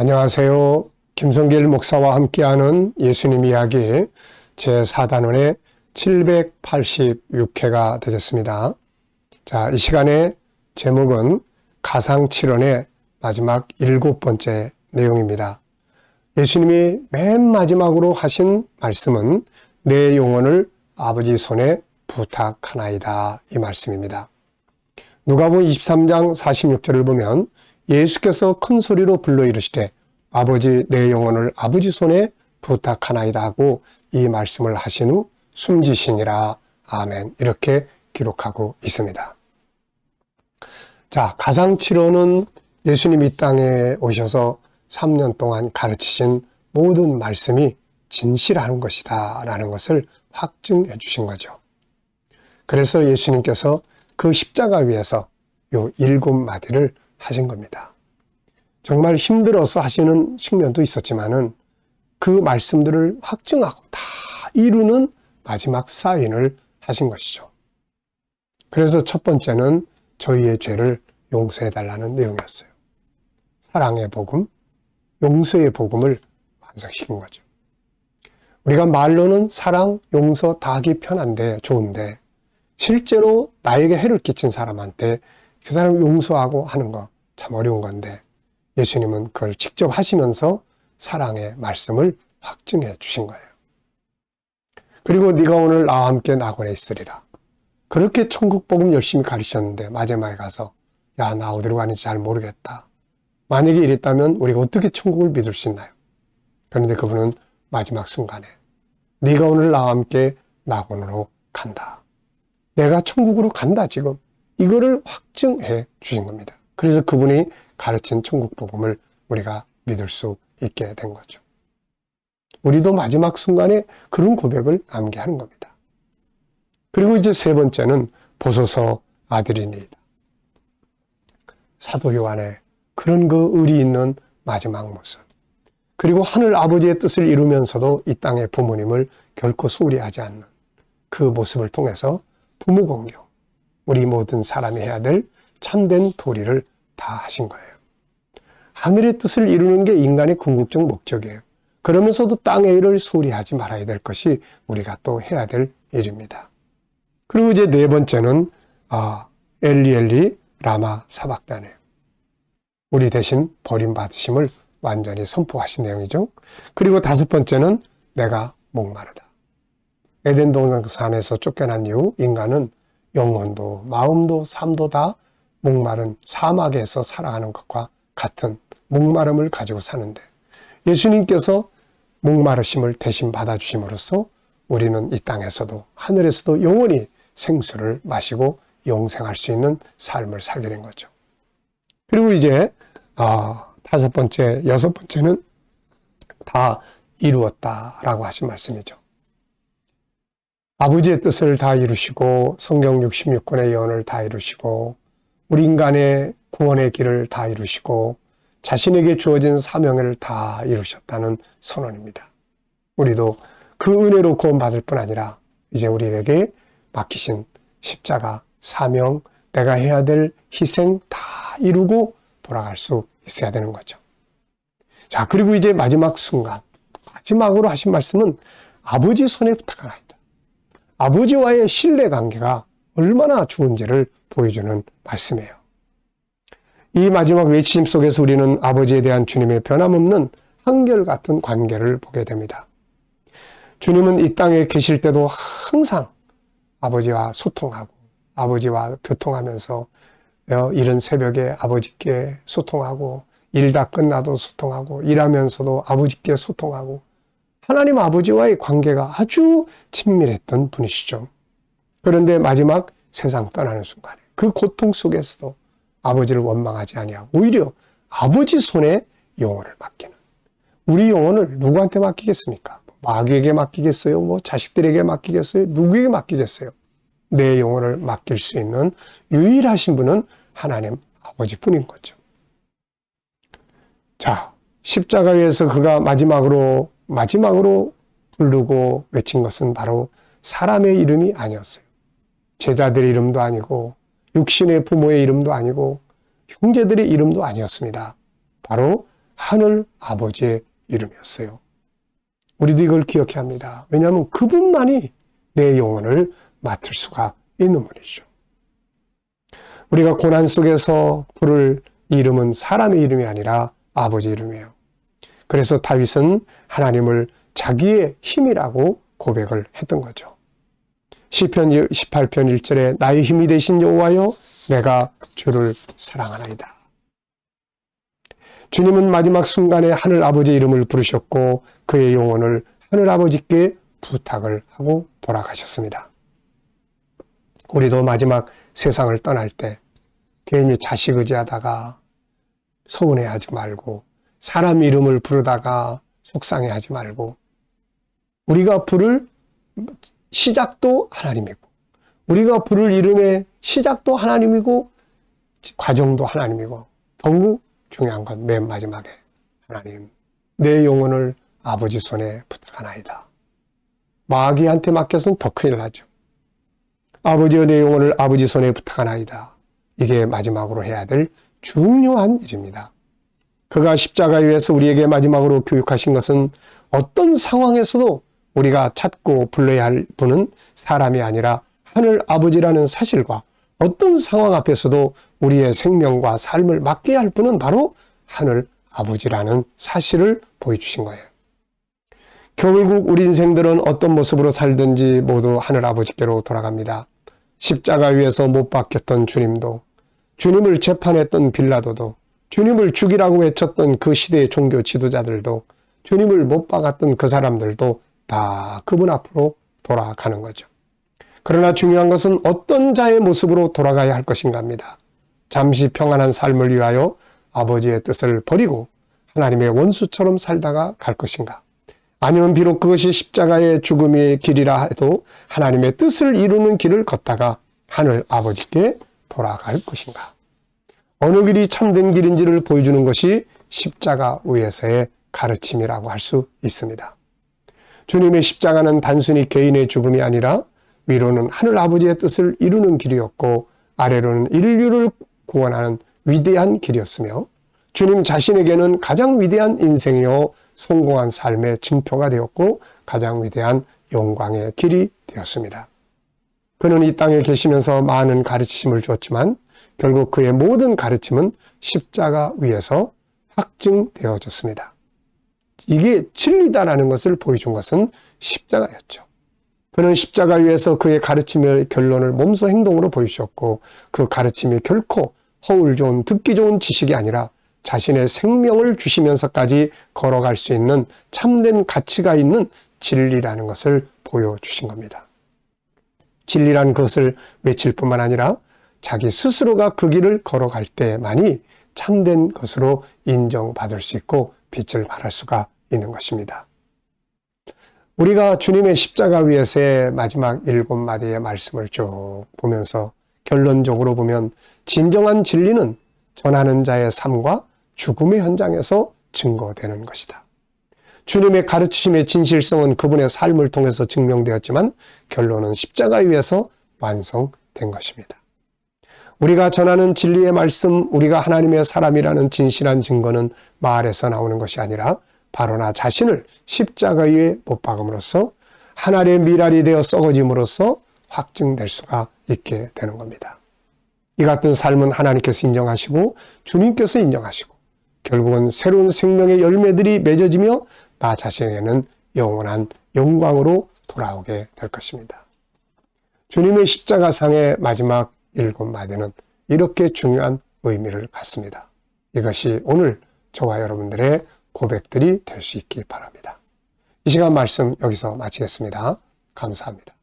안녕하세요. 김성길 목사와 함께하는 예수님 이야기 제4단원의 786회가 되겠습니다. 자, 이 시간의 제목은 가상칠언의 마지막 7번째 내용입니다. 예수님이 맨 마지막으로 하신 말씀은 내 영혼을 아버지 손에 부탁하나이다, 이 말씀입니다. 누가복음 23장 46절을 보면 예수께서 큰 소리로 불러 이르시되 아버지 내 영혼을 아버지 손에 부탁하나이다 하고 이 말씀을 하신 후 숨지시니라. 아멘. 이렇게 기록하고 있습니다. 자, 가상칠언은 예수님이 이 땅에 오셔서 3년 동안 가르치신 모든 말씀이 진실한 것이다 라는 것을 확증해 주신 거죠. 그래서 예수님께서 그 십자가 위에서 요 7마디를 하신 겁니다. 정말 힘들어서 하시는 측면도 있었지만은 그 말씀들을 확증하고 다 이루는 마지막 사인을 하신 것이죠. 그래서 첫 번째는 저희의 죄를 용서해달라는 내용이었어요. 사랑의 복음, 용서의 복음을 완성시킨 거죠. 우리가 말로는 사랑, 용서 다 하기 편한데 좋은데 실제로 나에게 해를 끼친 사람한테 그 사람을 용서하고 하는 거 참 어려운 건데 예수님은 그걸 직접 하시면서 사랑의 말씀을 확증해 주신 거예요. 그리고 네가 오늘 나와 함께 낙원에 있으리라. 그렇게 천국 복음 열심히 가르치셨는데 마지막에 가서 야, 나 어디로 가는지 잘 모르겠다. 만약에 이랬다면 우리가 어떻게 천국을 믿을 수 있나요? 그런데 그분은 마지막 순간에 네가 오늘 나와 함께 낙원으로 간다. 내가 천국으로 간다 지금. 이거를 확증해 주신 겁니다. 그래서 그분이 가르친 천국 복음을 우리가 믿을 수 있게 된 거죠. 우리도 마지막 순간에 그런 고백을 암기하는 겁니다. 그리고 이제 세 번째는 보소서 아들이니이다. 사도 요한의 그런 그 의리 있는 마지막 모습. 그리고 하늘 아버지의 뜻을 이루면서도 이 땅의 부모님을 결코 소홀히 하지 않는 그 모습을 통해서 부모 공경, 우리 모든 사람이 해야 될 참된 도리를 다 하신 거예요. 하늘의 뜻을 이루는 게 인간의 궁극적 목적이에요. 그러면서도 땅의 일을 소홀히 하지 말아야 될 것이 우리가 또 해야 될 일입니다. 그리고 이제 네 번째는 엘리 엘리 라마 사박단이에요. 우리 대신 버림받으심을 완전히 선포하신 내용이죠. 그리고 다섯 번째는 내가 목마르다. 에덴 동산에서 쫓겨난 이후 인간은 영혼도 마음도 삶도 다 목마른 사막에서 살아가는 것과 같은 목마름을 가지고 사는데 예수님께서 목마르심을 대신 받아주심으로써 우리는 이 땅에서도 하늘에서도 영원히 생수를 마시고 영생할 수 있는 삶을 살게 된 거죠. 그리고 이제 다섯 번째, 여섯 번째는 다 이루었다라고 하신 말씀이죠. 아버지의 뜻을 다 이루시고 성경 66권의 예언을 다 이루시고 우리 인간의 구원의 길을 다 이루시고 자신에게 주어진 사명을 다 이루셨다는 선언입니다. 우리도 그 은혜로 구원받을 뿐 아니라 이제 우리에게 맡기신 십자가, 사명, 내가 해야 될 희생 다 이루고 돌아갈 수 있어야 되는 거죠. 자, 그리고 이제 마지막 순간, 마지막으로 하신 말씀은 아버지 손에 부탁하나이다. 아버지와의 신뢰관계가 얼마나 좋은지를 보여주는 말씀이에요. 이 마지막 외치심 속에서 우리는 아버지에 대한 주님의 변함없는 한결같은 관계를 보게 됩니다. 주님은 이 땅에 계실 때도 항상 아버지와 소통하고 아버지와 교통하면서 이른 새벽에 아버지께 소통하고 일 다 끝나도 소통하고 일하면서도 아버지께 소통하고 하나님 아버지와의 관계가 아주 친밀했던 분이시죠. 그런데 마지막 세상 떠나는 순간에 그 고통 속에서도 아버지를 원망하지 아니하고 오히려 아버지 손에 영혼을 맡기는, 우리 영혼을 누구한테 맡기겠습니까? 마귀에게 맡기겠어요? 자식들에게 맡기겠어요? 누구에게 맡기겠어요? 내 영혼을 맡길 수 있는 유일하신 분은 하나님 아버지뿐인 거죠. 자, 십자가 위에서 그가 마지막으로 부르고 외친 것은 바로 사람의 이름이 아니었어요. 제자들의 이름도 아니고 육신의 부모의 이름도 아니고 형제들의 이름도 아니었습니다. 바로 하늘 아버지의 이름이었어요. 우리도 이걸 기억해야 합니다. 왜냐하면 그분만이 내 영혼을 맡을 수가 있는 분이죠. 우리가 고난 속에서 부를 이름은 사람의 이름이 아니라 아버지 이름이에요. 그래서 다윗은 하나님을 자기의 힘이라고 고백을 했던 거죠. 시편 18편 1절에 나의 힘이 되신 여호와여 내가 주를 사랑하나이다. 주님은 마지막 순간에 하늘 아버지의 이름을 부르셨고 그의 영혼을 하늘 아버지께 부탁을 하고 돌아가셨습니다. 우리도 마지막 세상을 떠날 때 괜히 자식 의지하다가 서운해하지 말고 사람 이름을 부르다가 속상해하지 말고 우리가 부를 시작도 하나님이고 우리가 부를 이름의 시작도 하나님이고 과정도 하나님이고 더욱 중요한 건 맨 마지막에 하나님 내 영혼을 아버지 손에 부탁하나이다. 마귀한테 맡겨서는 더 큰일 나죠. 아버지여 내 영혼을 아버지 손에 부탁하나이다. 이게 마지막으로 해야 될 중요한 일입니다. 그가 십자가에 의해서 우리에게 마지막으로 교육하신 것은 어떤 상황에서도 우리가 찾고 불러야 할 분은 사람이 아니라 하늘 아버지라는 사실과 어떤 상황 앞에서도 우리의 생명과 삶을 맡겨야 할 분은 바로 하늘 아버지라는 사실을 보여주신 거예요. 결국 우리 인생들은 어떤 모습으로 살든지 모두 하늘 아버지께로 돌아갑니다. 십자가 위에서 못 박혔던 주님도, 주님을 재판했던 빌라도도, 주님을 죽이라고 외쳤던 그 시대의 종교 지도자들도, 주님을 못 박았던 그 사람들도 다 그분 앞으로 돌아가는 거죠. 그러나 중요한 것은 어떤 자의 모습으로 돌아가야 할 것인가입니다. 잠시 평안한 삶을 위하여 아버지의 뜻을 버리고 하나님의 원수처럼 살다가 갈 것인가? 아니면 비록 그것이 십자가의 죽음의 길이라 해도 하나님의 뜻을 이루는 길을 걷다가 하늘 아버지께 돌아갈 것인가? 어느 길이 참된 길인지를 보여주는 것이 십자가 위에서의 가르침이라고 할 수 있습니다. 주님의 십자가는 단순히 개인의 죽음이 아니라 위로는 하늘 아버지의 뜻을 이루는 길이었고 아래로는 인류를 구원하는 위대한 길이었으며 주님 자신에게는 가장 위대한 인생이요 성공한 삶의 징표가 되었고 가장 위대한 영광의 길이 되었습니다. 그는 이 땅에 계시면서 많은 가르치심을 주었지만 결국 그의 모든 가르침은 십자가 위에서 확증되어졌습니다. 이게 진리다라는 것을 보여준 것은 십자가였죠. 그는 십자가 위에서 그의 가르침의 결론을 몸소 행동으로 보여주셨고 그 가르침이 결코 허울 좋은 듣기 좋은 지식이 아니라 자신의 생명을 주시면서까지 걸어갈 수 있는 참된 가치가 있는 진리라는 것을 보여주신 겁니다. 진리라는 것을 외칠 뿐만 아니라 자기 스스로가 그 길을 걸어갈 때만이 참된 것으로 인정받을 수 있고 빛을 발할 수가 있는 것입니다. 우리가 주님의 십자가 위에서의 마지막 7마디의 말씀을 쭉 보면서 결론적으로 보면 진정한 진리는 전하는 자의 삶과 죽음의 현장에서 증거되는 것이다. 주님의 가르치심의 진실성은 그분의 삶을 통해서 증명되었지만 결론은 십자가 위에서 완성된 것입니다. 우리가 전하는 진리의 말씀, 우리가 하나님의 사람이라는 진실한 증거는 말에서 나오는 것이 아니라 바로 나 자신을 십자가 위에 못 박음으로써 하나님의 미랄이 되어 썩어짐으로써 확증될 수가 있게 되는 겁니다. 이 같은 삶은 하나님께서 인정하시고 주님께서 인정하시고 결국은 새로운 생명의 열매들이 맺어지며 나 자신에게는 영원한 영광으로 돌아오게 될 것입니다. 주님의 십자가상의 마지막 7마디는 이렇게 중요한 의미를 갖습니다. 이것이 오늘 저와 여러분들의 고백들이 될 수 있기 바랍니다. 이 시간 말씀 여기서 마치겠습니다. 감사합니다.